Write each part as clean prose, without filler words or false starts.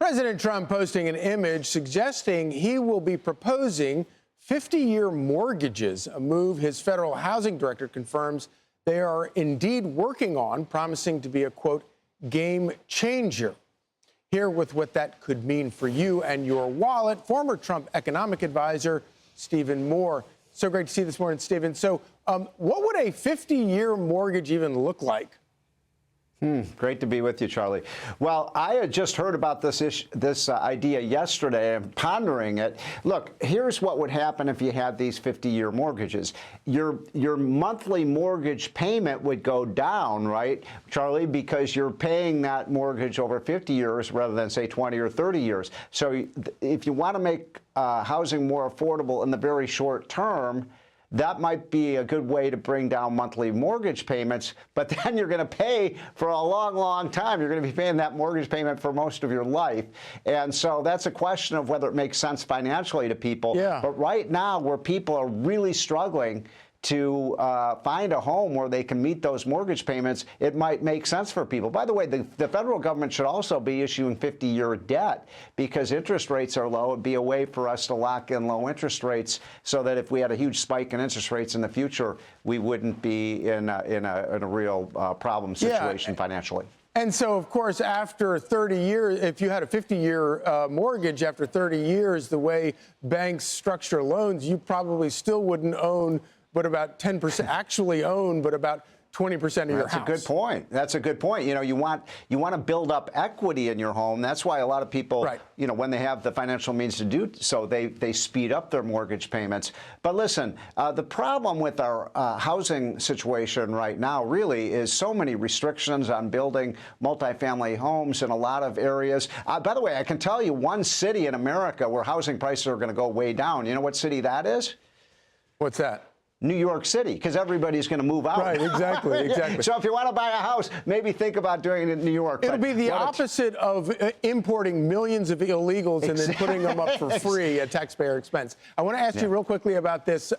President Trump posting an image suggesting he will be proposing 50-year mortgages, a move his federal housing director confirms they are indeed working on, promising to be a, quote, game changer. Here with what that could mean for you and your wallet, former Trump economic advisor Stephen Moore. So great to see you this morning, Stephen. So what would a 50-year mortgage even look like? Great to be with you, Charlie. Well, I had just heard about this idea yesterday and pondering it. Look, here's what would happen if you had these 50-year mortgages. Your monthly mortgage payment would go down, right, Charlie, because you're paying that mortgage over 50 years rather than, say, 20 or 30 years. So if you want to make housing more affordable in the very short term, that might be a good way to bring down monthly mortgage payments, but then you're going to pay for a long, long time. You're going to be paying that mortgage payment for most of your life. And so that's a question of whether it makes sense financially to people. Yeah. But right now, where people are really struggling to find a home where they can meet those mortgage payments, it might make sense for people. By the way, the federal government should also be issuing 50-year debt because interest rates are low. It'd be a way for us to lock in low interest rates so that if we had a huge spike in interest rates in the future, we wouldn't be in a real problem situation financially. And so, of course, after 30 years, if you had a 50-year mortgage, after 30 years, the way banks structure loans, you probably still wouldn't own but about 10% actually own, but about 20% of your house. That's a good point. That's a good point. You know, you want to build up equity in your home. That's why a lot of people, you know, when they have the financial means to do so, they speed up their mortgage payments. But listen, the problem with our housing situation right now really is so many restrictions on building multifamily homes in a lot of areas. By the way, I can tell you one city in America where housing prices are going to go way down. You know what city that is? What's that? New York City, because everybody's going to move out. Right, exactly, exactly. So if you want to buy a house, maybe think about doing it in New York. It'll be the opposite of importing millions of illegals and then putting them up for free at taxpayer expense. I want to ask you real quickly about this.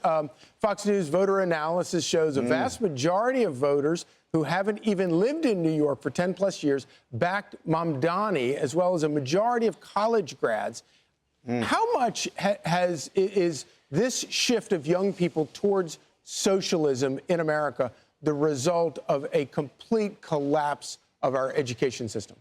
Fox News voter analysis shows a vast majority of voters who haven't even lived in New York for 10-plus years backed Mamdani, as well as a majority of college grads. How much is this shift of young people towards socialism in America the result of a complete collapse of our education system?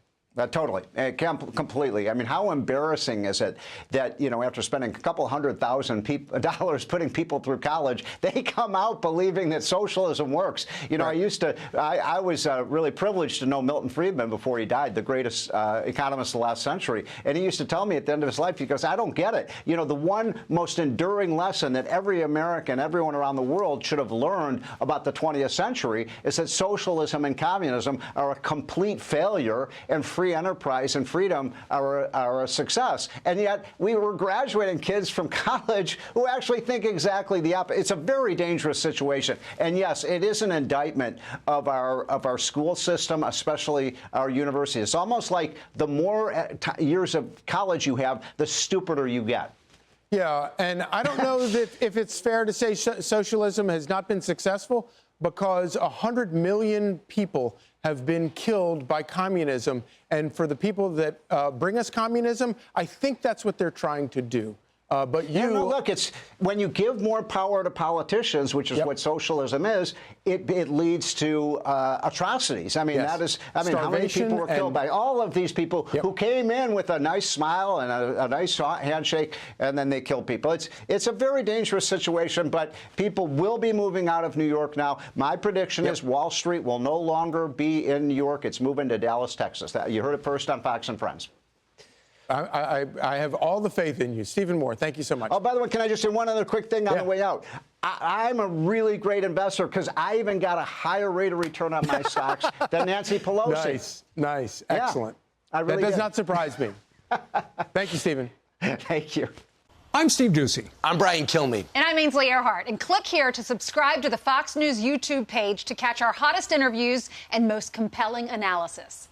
Totally, completely. I mean, how embarrassing is it that, you know, after spending a couple $100,000 putting people through college, they come out believing that socialism works. You know, I was really privileged to know Milton Friedman before he died, the greatest economist of the last century. And he used to tell me at the end of his life, he goes, I don't get it. You know, the one most enduring lesson that every American, everyone around the world should have learned about the 20th century is that socialism and communism are a complete failure and free enterprise and freedom are a success. And yet we were graduating kids from college who actually think exactly the opposite. It's a very dangerous situation. And yes, it is an indictment of our school system, especially our university. It's almost like the more years of college you have, the stupider you get. Yeah, and I don't know that if it's fair to say socialism has not been successful because 100 million people have been killed by communism. And for the people that bring us communism, I think that's what they're trying to do. But you... No, look, it's when you give more power to politicians, which is what socialism is, it leads to atrocities. I mean, that is, I mean, how many people were killed by all of these people who came in with a nice smile and a nice handshake, and then they killed people. It's a very dangerous situation, but people will be moving out of New York now. My prediction is Wall Street will no longer be in New York. It's moving to Dallas, Texas. You heard it first on Fox and Friends. I have all the faith in you. Stephen Moore, thank you so much. Oh, by the way, can I just say one other quick thing on the way out? I'm a really great investor because I even got a higher rate of return on my stocks than Nancy Pelosi. Nice. Excellent. That does not surprise me. Thank you, Stephen. Thank you. I'm Steve Doocy. I'm Brian Kilmeade. And I'm Ainsley Earhart. And click here to subscribe to the Fox News YouTube page to catch our hottest interviews and most compelling analysis.